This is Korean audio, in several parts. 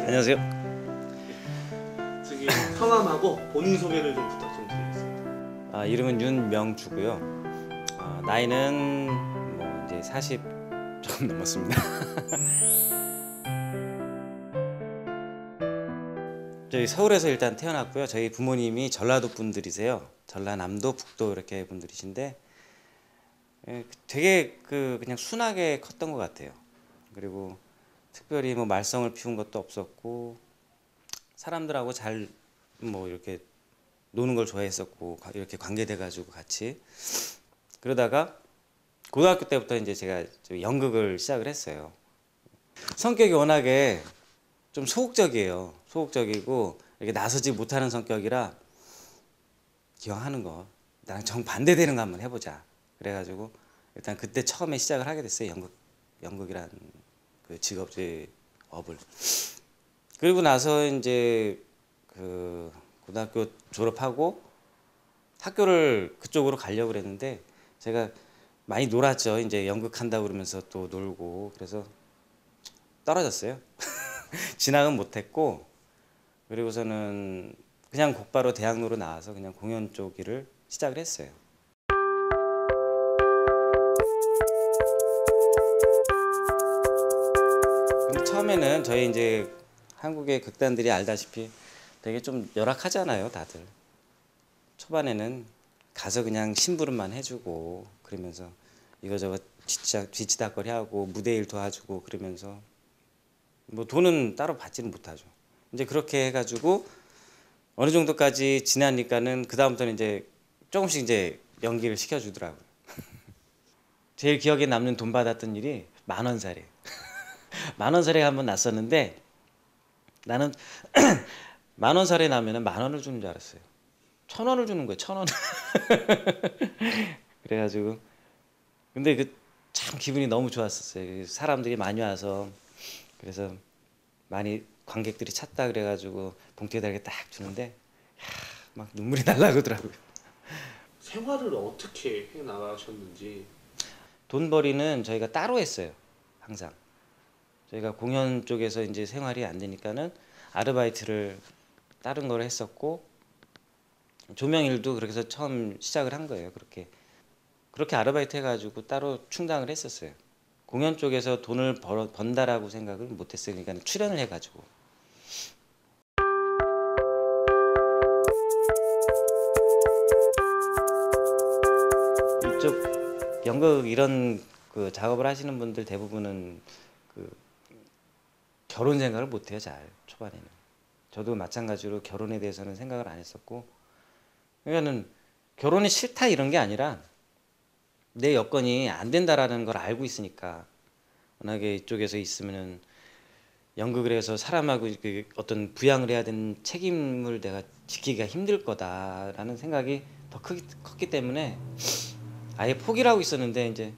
안녕하세요. 저기 성함하고 본인 소개를 좀 부탁 좀 드리겠습니다. 이름은 윤명주고요. 나이는 뭐 이제 40 조금 넘었습니다. 저희 서울에서 일단 태어났고요. 저희 부모님이 전라도 분들이세요. 전라남도, 북도 이렇게 분들이신데 되게 그냥 순하게 컸던 것 같아요. 그리고 특별히 뭐 말썽을 피운 것도 없었고 사람들하고 잘 뭐 이렇게 노는 걸 좋아했었고 이렇게 관계돼 가지고 같이 그러다가 고등학교 때부터 이제 제가 연극을 시작을 했어요. 성격이 워낙에 좀 소극적이에요. 소극적이고 이렇게 나서지 못하는 성격이라 기왕 하는 거 나랑 정반대되는 거 한번 해보자. 그래가지고 일단 그때 처음에 시작을 하게 됐어요. 연극이란 그 직업의 업을. 그리고 나서 이제 그 고등학교 졸업하고 학교를 그쪽으로 가려고 그랬는데 제가 많이 놀았죠. 이제 연극한다고 그러면서 또 놀고 그래서 떨어졌어요. 진학은 못했고 그리고서는 그냥 곧바로 대학로로 나와서 그냥 공연 쪽 일을 시작을 했어요. 근데 처음에는 저희 이제 한국의 극단들이 알다시피 되게 좀 열악하잖아요, 다들. 초반에는 가서 그냥 심부름만 해주고 그러면서 이거저거 뒤치다거리 하고 무대 일 도와주고 그러면서 뭐 돈은 따로 받지는 못하죠. 이제 그렇게 해가지고 어느 정도까지 지나니까는 그 다음부터는 이제 조금씩 이제 연기를 시켜주더라고요. 제일 기억에 남는 돈 받았던 일이 10,000원짜리. 10,000원짜리가 한번 났었는데 나는 10,000원짜리 나면은 10,000원을 주는 줄 알았어요. 1,000원을 주는 거예요. 1,000원. 그래가지고 근데 그 참 기분이 너무 좋았었어요. 사람들이 많이 와서 그래서 많이 관객들이 찼다 그래가지고 봉투에다 이렇게 딱 주는데 막 눈물이 날라오더라고요. 생활을 어떻게 해 나가셨는지. 돈벌이는 저희가 따로 했어요. 항상 저희가 공연 쪽에서 이제 생활이 안 되니까는 아르바이트를 다른 걸 했었고 조명 일도 그렇게 해서 처음 시작을 한 거예요. 그렇게 아르바이트 해가지고 따로 충당을 했었어요. 공연 쪽에서 돈을 번다라고 생각을 못했어요. 그러니까 출연을 해가지고. 이쪽 연극 이런 그 작업을 하시는 분들 대부분은 그 결혼 생각을 못해요. 잘 초반에는. 저도 마찬가지로 결혼에 대해서는 생각을 안 했었고 그러니까는 결혼이 싫다 이런 게 아니라 내 여건이 안 된다라는 걸 알고 있으니까 워낙에 이쪽에서 있으면은 연극을 해서 사람하고 어떤 부양을 해야 되는 책임을 내가 지키기가 힘들 거다라는 생각이 더 컸기 때문에 아예 포기를 하고 있었는데 이제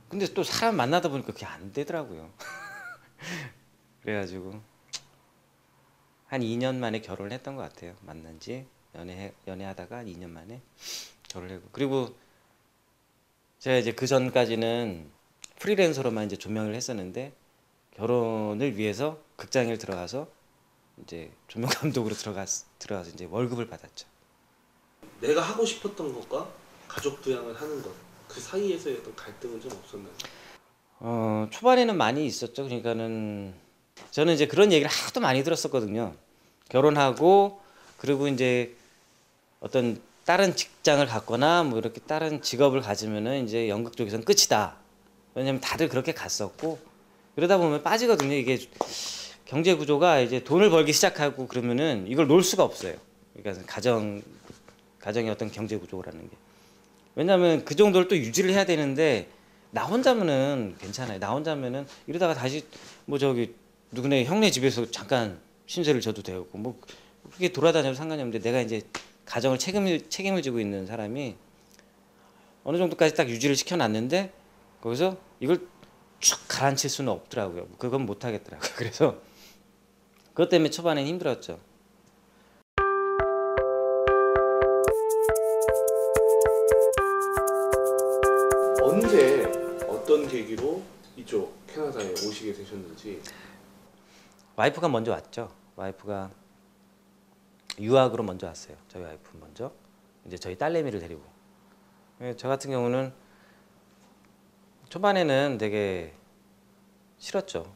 근데 또 사람 만나다 보니까 그게 안 되더라고요. 그래가지고 한 2년 만에 결혼을 했던 것 같아요. 만난 지 연애하다가 2년 만에 결혼을 했고 그리고 제가 이제 그 전까지는 프리랜서로만 이제 조명을 했었는데 결혼을 위해서 극장에 들어가서 이제 조명 감독으로 들어가서 이제 월급을 받았죠. 내가 하고 싶었던 것과 가족 부양을 하는 것, 그 사이에서의 어떤 갈등은 좀 없었나요? 초반에는 많이 있었죠. 그러니까는 저는 이제 그런 얘기를 하도 많이 들었었거든요. 결혼하고 그리고 이제 어떤 다른 직장을 갖거나 뭐 이렇게 다른 직업을 가지면은 이제 연극 쪽에서는 끝이다. 왜냐면 다들 그렇게 갔었고 그러다 보면 빠지거든요. 이게 경제 구조가 이제 돈을 벌기 시작하고 그러면은 이걸 놓을 수가 없어요. 그러니까 가정의 어떤 경제 구조라는 게. 왜냐면 그 정도를 또 유지를 해야 되는데 나 혼자면은 괜찮아요. 나 혼자면은 이러다가 다시 뭐 저기 누구네 형네 집에서 잠깐 신세를 져도 되고 뭐 그렇게 돌아다녀도 상관이 없는데 내가 이제 가정을 책임을 지고 있는 사람이 어느 정도까지 딱 유지를 시켜놨는데 거기서 이걸 쭉 가라앉힐 수는 없더라고요. 그건 못 하겠더라고요. 그래서 그것 때문에 초반엔 힘들었죠. 언제 어떤 계기로 이쪽 캐나다에 오시게 되셨는지. 와이프가 먼저 왔죠. 와이프가 유학으로 먼저 왔어요. 저희 와이프 먼저 이제 저희 딸내미를 데리고. 저 같은 경우는 초반에는 되게 싫었죠.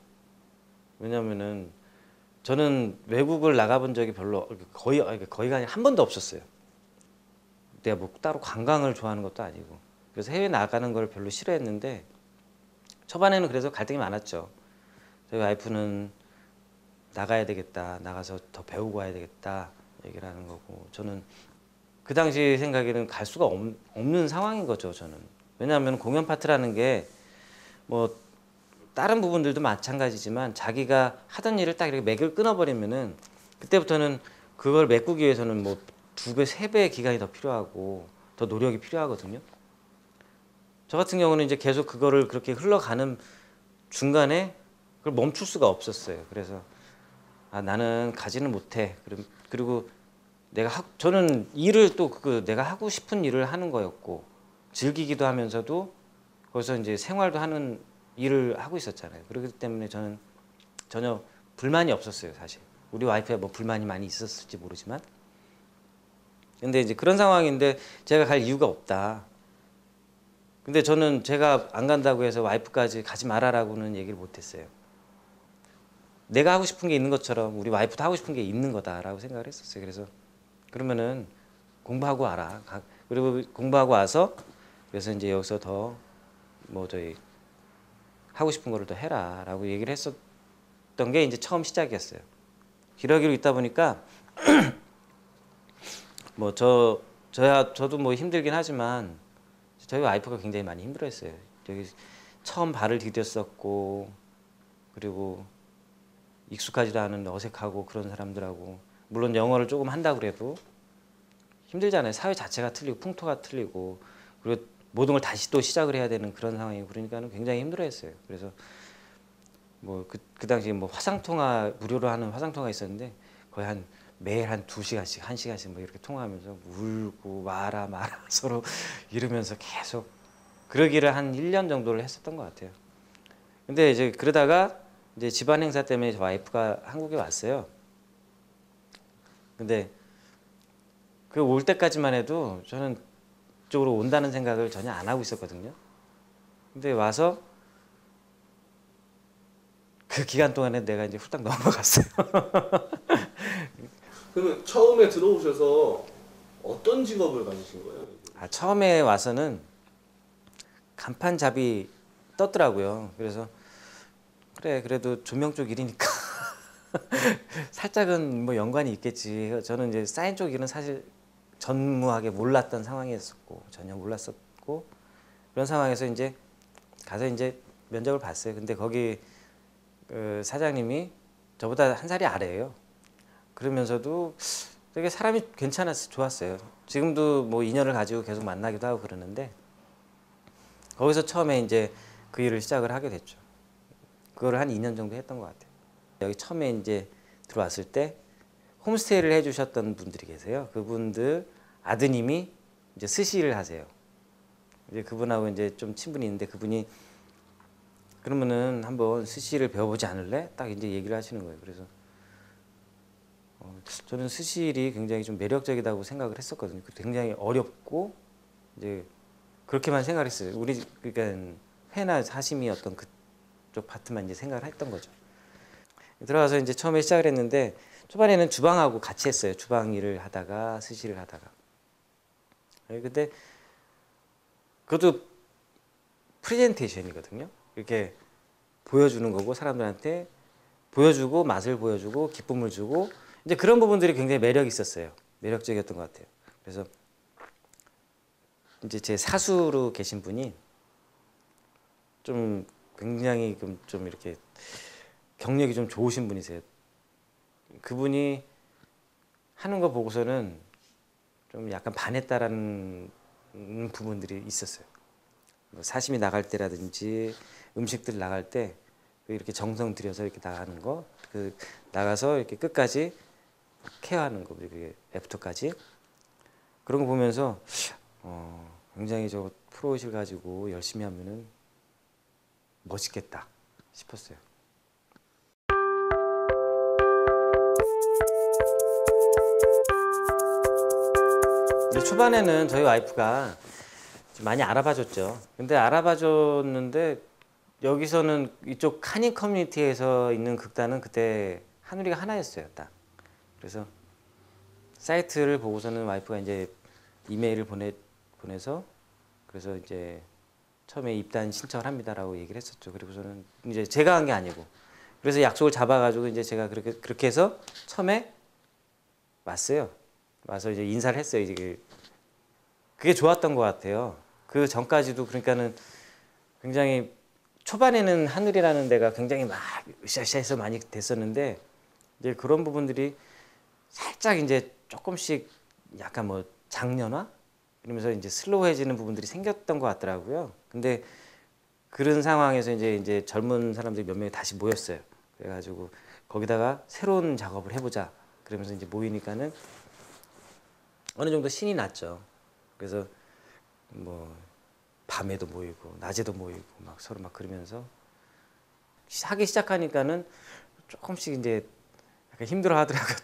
왜냐면은 저는 외국을 나가본 적이 별로 거의가 아니라 한 번도 없었어요. 내가 뭐 따로 관광을 좋아하는 것도 아니고 그래서 해외 나가는 걸 별로 싫어했는데 초반에는 그래서 갈등이 많았죠. 저희 와이프는 나가야 되겠다, 나가서 더 배우고 와야 되겠다 얘기를 하는 거고 저는 그 당시 생각에는 갈 수가 없는 상황인 거죠. 저는 왜냐하면 공연 파트라는 게 뭐 다른 부분들도 마찬가지지만 자기가 하던 일을 딱 이렇게 맥을 끊어버리면은 그때부터는 그걸 메꾸기 위해서는 뭐 2배, 3배의 기간이 더 필요하고 더 노력이 필요하거든요. 저 같은 경우는 이제 계속 그거를 그렇게 흘러가는 중간에 그걸 멈출 수가 없었어요. 그래서 아, 나는 가지는 못해. 그리고 저는 일을 또 내가 하고 싶은 일을 하는 거였고 즐기기도 하면서도 거기서 이제 생활도 하는 일을 하고 있었잖아요. 그렇기 때문에 저는 전혀 불만이 없었어요, 사실. 우리 와이프야 뭐 불만이 많이 있었을지 모르지만. 근데 이제 그런 상황인데 제가 갈 이유가 없다. 근데 저는 제가 안 간다고 해서 와이프까지 가지 말아라고는 얘기를 못 했어요. 내가 하고 싶은 게 있는 것처럼 우리 와이프도 하고 싶은 게 있는 거다라고 생각을 했었어요. 그래서 그러면은 공부하고 와라. 그리고 공부하고 와서 그래서 이제 여기서 더 뭐 저희 하고 싶은 거를 더 해라라고 얘기를 했었던 게 이제 처음 시작이었어요. 기러기로 있다 보니까 뭐 저도 뭐 힘들긴 하지만 저희 와이프가 굉장히 많이 힘들어했어요. 여기 처음 발을 디뎠었고 그리고 익숙하지도 않은 어색하고 그런 사람들하고 물론 영어를 조금 한다 그래도 힘들잖아요. 사회 자체가 틀리고 풍토가 틀리고 그리고 모든 걸 다시 또 시작을 해야 되는 그런 상황이고 그러니까는 굉장히 힘들어했어요. 그래서 뭐 그 당시에 뭐 화상통화 무료로 하는 화상통화 있었는데 거의 매일 한 2시간씩 1시간씩 뭐 이렇게 통화하면서 울고 마라 서로 이러면서 계속 그러기를 한 1년 정도를 했었던 것 같아요. 근데 이제 그러다가 이제 집안 행사 때문에 저 와이프가 한국에 왔어요. 근데 그 올 때까지만 해도 저는 이쪽으로 온다는 생각을 전혀 안 하고 있었거든요. 근데 와서 그 기간 동안에 내가 이제 훌딱 넘어갔어요. 그러면 처음에 들어오셔서 어떤 직업을 가지신 거예요? 아, 처음에 와서는 간판잡이 떴더라고요. 그래서 그래 그래도 조명 쪽 일이니까 살짝은 뭐 연관이 있겠지. 저는 이제 사인 쪽 일은 사실 전무하게 몰랐던 상황이었었고 전혀 몰랐었고 그런 상황에서 이제 가서 이제 면접을 봤어요. 근데 거기 그 사장님이 저보다 한 살이 아래예요. 그러면서도 되게 사람이 괜찮았어, 좋았어요. 지금도 뭐 인연을 가지고 계속 만나기도 하고 그러는데 거기서 처음에 이제 그 일을 시작을 하게 됐죠. 그걸 한 2년 정도 했던 것 같아요. 여기 처음에 이제 들어왔을 때 홈스테이를 해주셨던 분들이 계세요. 그분들 아드님이 이제 스시를 하세요. 이제 그분하고 이제 좀 친분이 있는데 그분이 그러면은 한번 스시를 배워보지 않을래? 딱 이제 얘기를 하시는 거예요. 그래서 저는 스시일이 굉장히 좀 매력적이라고 생각을 했었거든요. 굉장히 어렵고 이제 그렇게만 생각을 했어요. 우리 그러니까 회나 사시미 어떤 그쪽 파트만 이제 생각을 했던 거죠. 들어가서 이제 처음에 시작을 했는데 초반에는 주방하고 같이 했어요. 주방 일을 하다가 스시를 하다가. 근데 그것도 프레젠테이션이거든요. 이렇게 보여주는 거고 사람들한테 보여주고 맛을 보여주고 기쁨을 주고 이제 그런 부분들이 굉장히 매력이 있었어요. 매력적이었던 것 같아요. 그래서 이제 제 사수로 계신 분이 좀 굉장히 좀 이렇게 경력이 좀 좋으신 분이세요. 그분이 하는 거 보고서는 좀 약간 반했다라는 부분들이 있었어요. 뭐 사심이 나갈 때라든지 음식들 나갈 때 이렇게 정성 들여서 이렇게 나가는 거, 그 나가서 이렇게 끝까지 케어하는 거, 이렇게 애프터까지 그런 거 보면서 굉장히 저 프로의식을 가지고 열심히 하면은 멋있겠다 싶었어요. 근데 초반에는 저희 와이프가 좀 많이 알아봐줬죠. 근데 알아봐줬는데 여기서는 이쪽 카닌 커뮤니티에서 있는 극단은 그때 한우리가 하나였어요, 딱. 그래서 사이트를 보고서는 와이프가 이제 이메일을 보내서 그래서 이제 처음에 입단 신청을 합니다라고 얘기를 했었죠. 그리고서는 이제 제가 한 게 아니고 그래서 약속을 잡아가지고 이제 제가 그렇게 해서 처음에 왔어요. 와서 이제 인사를 했어요. 이제 그게 좋았던 것 같아요. 그 전까지도 그러니까는 굉장히 초반에는 하늘이라는 데가 굉장히 막 으쌰으쌰해서 많이 됐었는데 이제 그런 부분들이 살짝 이제 조금씩 약간 뭐 장년화 이러면서 이제 슬로우해지는 부분들이 생겼던 것 같더라고요. 근데 그런 상황에서 이제 젊은 사람들이 몇 명이 다시 모였어요. 그래가지고 거기다가 새로운 작업을 해보자. 그러면서 이제 모이니까는 어느 정도 신이 났죠. 그래서 뭐 밤에도 모이고 낮에도 모이고 막 서로 막 그러면서 하기 시작하니까는 조금씩 이제 약간 힘들어 하더라고요.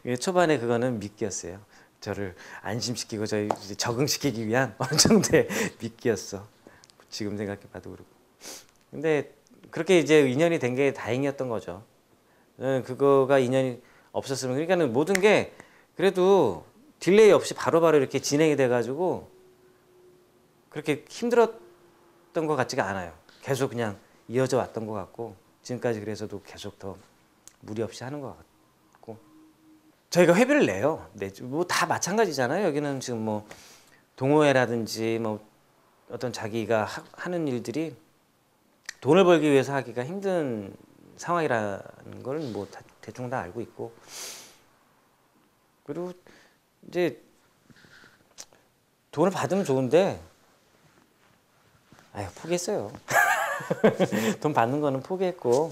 또 초반에 그거는 미끼였어요. 저를 안심시키고 저희 이제 적응시키기 위한 어느 정도의 미끼였어. 지금 생각해봐도 그렇고. 근데 그렇게 이제 인연이 된 게 다행이었던 거죠. 그거가 인연이 없었으면 그러니까는 모든 게 그래도 딜레이 없이 바로바로 이렇게 진행이 돼가지고 그렇게 힘들었던 것 같지가 않아요. 계속 그냥 이어져 왔던 것 같고 지금까지 그래서도 계속 더 무리 없이 하는 것 같고 저희가 회비를 내요. 뭐 다 마찬가지잖아요. 여기는 지금 뭐 동호회라든지 뭐 어떤 자기가 하는 일들이 돈을 벌기 위해서 하기가 힘든 상황이라는 걸 뭐 대충 다 알고 있고 그리고 이제 돈을 받으면 좋은데 아유 포기했어요. 돈 받는 거는 포기했고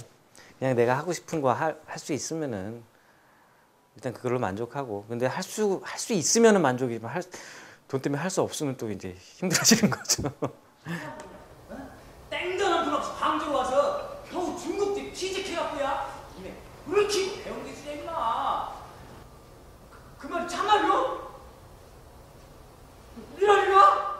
그냥 내가 하고 싶은 거 할 수 있으면은 일단 그걸로 만족하고 근데 할 수 있으면은 만족이지만 돈 때문에 할 수 없으면 또 이제 힘들어지는 거죠. 땡전한 돈 없이 광주로 와서 겨우 중국집 취직해갖고야 이네 그렇게 배운 게 있으냐 임마. 그 말이 참말로? 이러리라?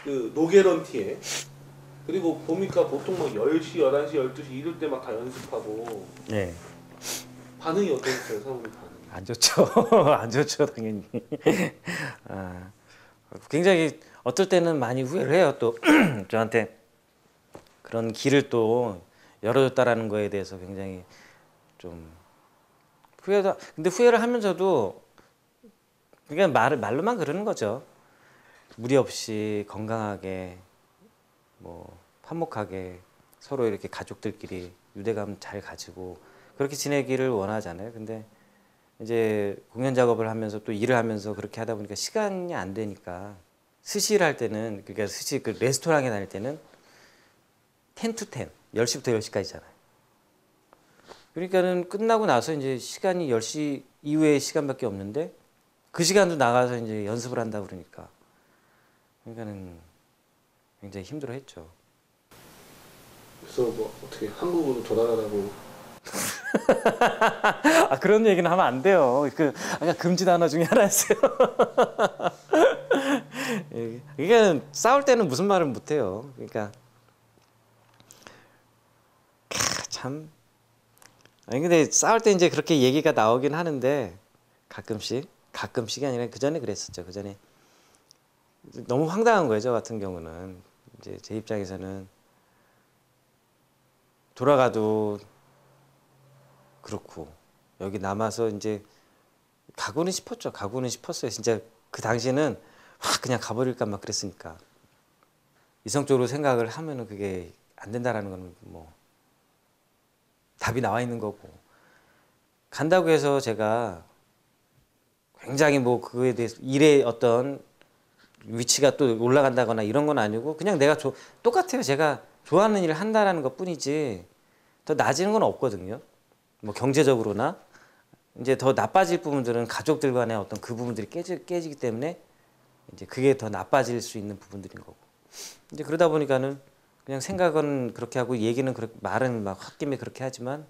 그 노게런티에 그리고 보니까 보통 막 10시, 11시, 12시 이럴 때 막 다 연습하고 네. 반응이 어땠어요? 사모님 반응? 안 좋죠. 안 좋죠, 당연히. 아, 굉장히 어떨 때는 많이 후회를 해요. 또 저한테 그런 길을 또 열어줬다라는 거에 대해서 굉장히 좀 후회도. 근데 후회를 하면서도 그냥 말로만 그러는 거죠. 무리 없이 건강하게 뭐 화목하게 서로 이렇게 가족들끼리 유대감 잘 가지고 그렇게 지내기를 원하잖아요. 근데 이제 공연 작업을 하면서 또 일을 하면서 그렇게 하다 보니까 시간이 안 되니까 스시를 할 때는 그러니까 스시 그 레스토랑에 다닐 때는 10 to 10, 10시부터 10시까지잖아요. 그러니까는 끝나고 나서 이제 시간이 10시 이후의 시간밖에 없는데 그 시간도 나가서 이제 연습을 한다 그러니까 그러니까는 굉장히 힘들어했죠. 그래서 뭐 어떻게 한국으로 돌아가라고 아 그런 얘기는 하면 안 돼요. 그 아까 금지 단어 중에 하나였어요. 이게 싸울 때는 무슨 말을 못 해요. 그러니까 참. 아니 근데 싸울 때 이제 그렇게 얘기가 나오긴 하는데 가끔씩이 아니라 그 전에 그랬었죠. 그 전에 너무 황당한 거예요. 저 같은 경우는 이제 제 입장에서는 돌아가도 그렇고 여기 남아서 이제 가고는 싶었죠. 가고는 싶었어요. 진짜 그 당시에는 확 그냥 가버릴까 막 그랬으니까 이성적으로 생각을 하면은 그게 안 된다라는 건 뭐 답이 나와 있는 거고 간다고 해서 제가 굉장히 뭐 그거에 대해서 일의 어떤 위치가 또 올라간다거나 이런 건 아니고 그냥 내가 똑같아요. 제가 좋아하는 일을 한다라는 것 뿐이지 더 나아지는 건 없거든요. 뭐 경제적으로나 이제 더 나빠질 부분들은 가족들 간의 어떤 그 부분들이 깨지기 때문에 이제 그게 더 나빠질 수 있는 부분들인 거고. 이제 그러다 보니까는 그냥 생각은 그렇게 하고 얘기는 그렇게 말은 막 홧김에 그렇게 하지만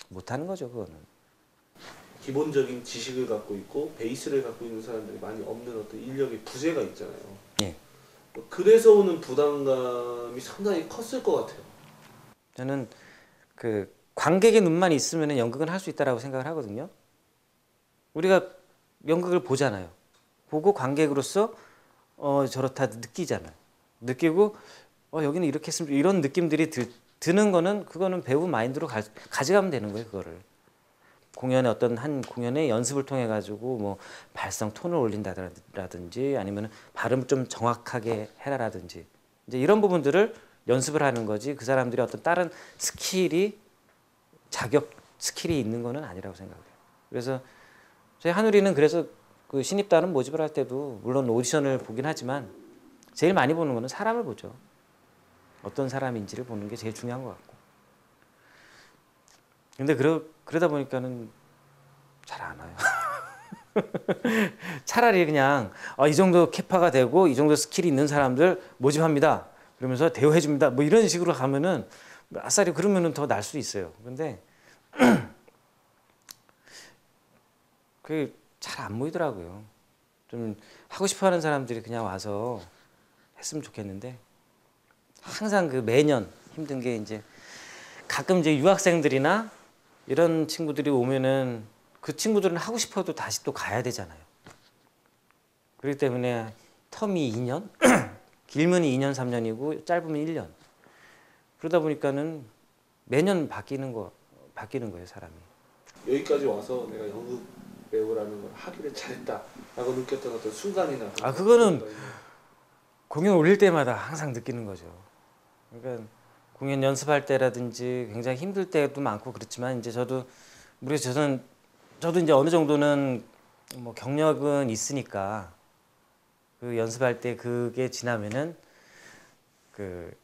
못 하는 거죠, 그거는. 기본적인 지식을 갖고 있고 베이스를 갖고 있는 사람들이 많이 없는 어떤 인력의 부재가 있잖아요. 예. 그래서 오는 부담감이 상당히 컸을 것 같아요. 저는 그 관객의 눈만 있으면 연극은 할 수 있다라고 생각을 하거든요. 우리가 연극을 보잖아요. 보고 관객으로서 저렇다 느끼잖아요. 느끼고 여기는 이렇게 했으면 이런 느낌들이 드는 거는 그거는 배우 마인드로 가져가면 되는 거예요. 그거를 공연의 어떤 한 공연의 연습을 통해 가지고 뭐 발성 톤을 올린다든지 아니면 발음을 좀 정확하게 해라라든지 이제 이런 부분들을 연습을 하는 거지 그 사람들이 어떤 다른 스킬이 자격 스킬이 있는 거는 아니라고 생각해요. 그래서 저희 한우리는 그래서 그 신입단은 모집을 할 때도 물론 오디션을 보긴 하지만 제일 많이 보는 거는 사람을 보죠. 어떤 사람인지를 보는 게 제일 중요한 것 같고. 근데 그러다 보니까는 잘 안 와요. 차라리 그냥 이 정도 캐파가 되고 이 정도 스킬이 있는 사람들 모집합니다. 그러면서 대우해 줍니다. 뭐 이런 식으로 가면은 아싸리 그러면은 더 날 수 있어요. 근데 그게 잘 안 모이더라고요. 좀 하고 싶어 하는 사람들이 그냥 와서 했으면 좋겠는데 항상 그 매년 힘든 게 이제 가끔 이제 유학생들이나 이런 친구들이 오면은 그 친구들은 하고 싶어도 다시 또 가야 되잖아요. 그렇기 때문에 텀이 2년, 길면 2년, 3년이고 짧으면 1년. 그러다 보니까는 매년 바뀌는 거예요, 사람이. 여기까지 와서 내가 연극 배우라는 걸 하기를 잘했다라고 느꼈던 어떤 순간이나 그거는 공연 올릴 때마다 항상 느끼는 거죠. 그러니까 공연 연습할 때라든지 굉장히 힘들 때도 많고 그렇지만 이제 저도 이제 어느 정도는 뭐 경력은 있으니까 그 연습할 때 그게 지나면은 그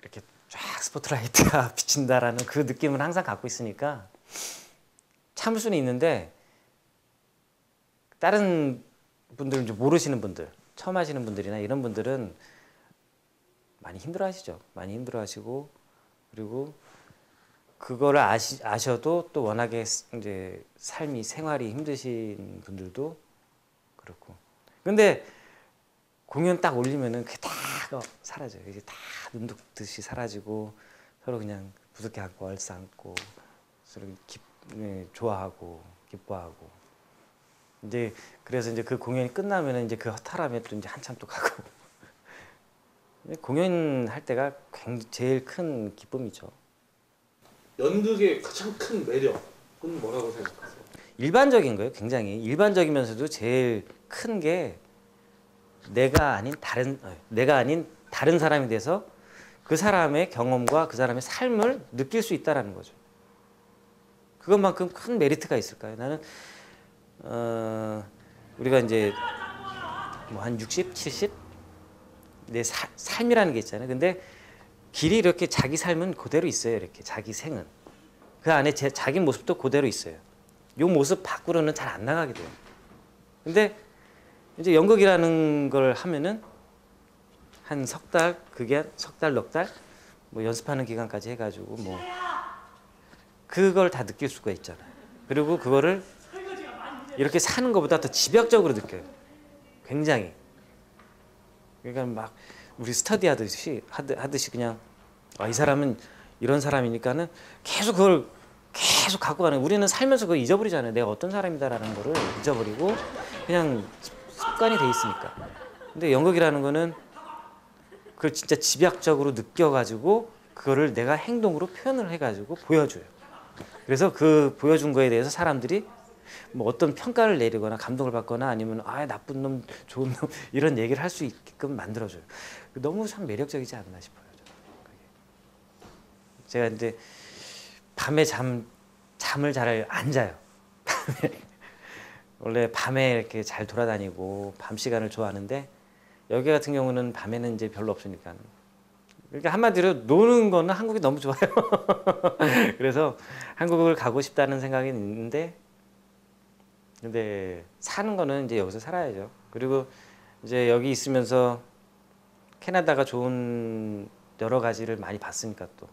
이렇게 쫙 스포트라이트가 비친다라는 그 느낌을 항상 갖고 있으니까 참을 수는 있는데 다른 분들은 좀 모르시는 분들, 처음 하시는 분들이나 이런 분들은 많이 힘들어하시죠. 많이 힘들어하시고 그리고 그거를 아셔도 또 워낙에 이제 생활이 힘드신 분들도 그렇고. 근데 공연 딱 올리면은 그게 다 사라져요. 이게 다 눈독듯이 사라지고 서로 그냥 부득이 안고 얼싸안고 서로 좋아하고 기뻐하고. 이제 그래서 이제 그 공연이 끝나면은 이제 그 허탈함에 또 이제 한참 또 가고. 공연할 때가 제일 큰 기쁨이죠. 연극의 가장 큰 매력은 뭐라고 생각하세요? 일반적인 거예요. 굉장히 일반적이면서도 제일 큰 게 내가 아닌 다른 사람이 돼서 그 사람의 경험과 그 사람의 삶을 느낄 수 있다라는 거죠. 그것만큼 큰 메리트가 있을까요? 나는 우리가 이제 뭐 한 60, 70 내 삶이라는 게 있잖아요. 근데 길이 이렇게 자기 삶은 그대로 있어요. 이렇게 자기 생은 그 안에 자기 모습도 그대로 있어요. 요 모습 밖으로는 잘 안 나가게 돼요. 근데 이제 연극이라는 걸 하면은 한 석 달, 그게 석 달, 넉 달, 뭐 연습하는 기간까지 해가지고 뭐 그걸 다 느낄 수가 있잖아요. 그리고 그거를 이렇게 사는 것보다 더 집약적으로 느껴요. 굉장히. 그러니까 막 우리 스터디 하듯이 그냥 이 사람은 이런 사람이니까는 계속 그걸 계속 갖고 가는. 우리는 살면서 그걸 잊어버리잖아요. 내가 어떤 사람이다라는 거를 잊어버리고 그냥 습관이 돼 있으니까. 근데 연극이라는 거는 그걸 진짜 집약적으로 느껴가지고 그거를 내가 행동으로 표현을 해가지고 보여줘요. 그래서 그 보여준 거에 대해서 사람들이 뭐 어떤 평가를 내리거나 감동을 받거나 아니면 나쁜 놈, 좋은 놈 이런 얘기를 할 수 있게끔 만들어줘요. 너무 참 매력적이지 않나 싶어요. 제가 이제 밤에 잠을 잘 안 자요. 원래 밤에 이렇게 잘 돌아다니고 밤 시간을 좋아하는데 여기 같은 경우는 밤에는 이제 별로 없으니까. 그러니까 한마디로 노는 거는 한국이 너무 좋아요. 그래서 한국을 가고 싶다는 생각이 있는데 근데 사는 거는 이제 여기서 살아야죠. 그리고 이제 여기 있으면서 캐나다가 좋은 여러 가지를 많이 봤으니까 또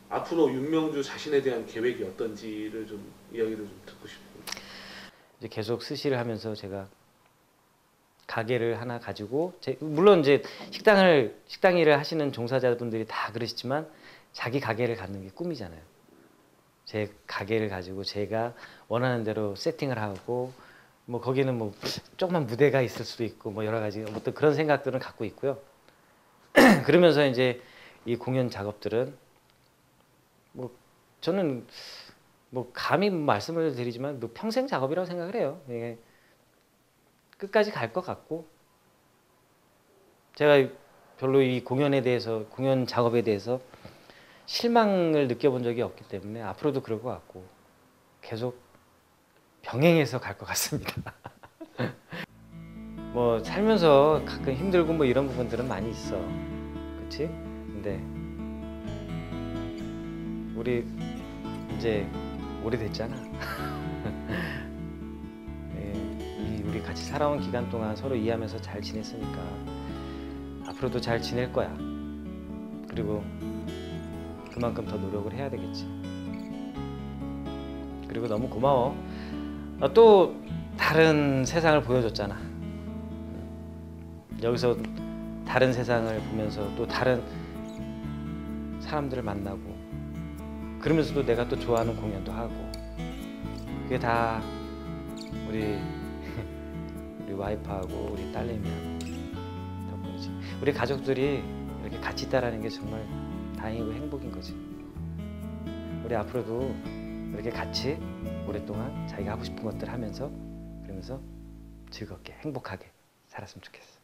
앞으로 윤명주 자신에 대한 계획이 어떤지를 좀 이야기를 좀 듣고 싶습니다. 이제 계속 스시를 하면서 제가 가게를 하나 가지고 물론 이제 식당 일을 하시는 종사자분들이 다 그러시지만 자기 가게를 갖는 게 꿈이잖아요. 제 가게를 가지고 제가 원하는 대로 세팅을 하고 뭐 거기는 뭐 조그만 무대가 있을 수도 있고 뭐 여러 가지 어떤 그런 생각들은 갖고 있고요. 그러면서 이제 이 공연 작업들은 뭐 저는 뭐 감히 말씀을 드리지만 뭐 평생 작업이라고 생각을 해요. 이게 끝까지 갈 것 같고 제가 별로 이 공연에 대해서 공연 작업에 대해서 실망을 느껴본 적이 없기 때문에 앞으로도 그럴 것 같고 계속 병행해서 갈 것 같습니다. 뭐 살면서 가끔 힘들고 뭐 이런 부분들은 많이 있어, 그렇지? 근데 우리 이제 오래됐잖아. 우리 같이 살아온 기간 동안 서로 이해하면서 잘 지냈으니까 앞으로도 잘 지낼 거야. 그리고 그만큼 더 노력을 해야 되겠지. 그리고 너무 고마워. 또 다른 세상을 보여줬잖아. 여기서 다른 세상을 보면서 또 다른 사람들을 만나고 그러면서도 내가 또 좋아하는 공연도 하고 그게 다 우리 와이프하고 우리 딸내미하고 덕분이지. 우리 가족들이 이렇게 같이 있다라는 게 정말 다행이고 행복인 거지. 우리 앞으로도 이렇게 같이 오랫동안 자기가 하고 싶은 것들 하면서 그러면서 즐겁게 행복하게 살았으면 좋겠어.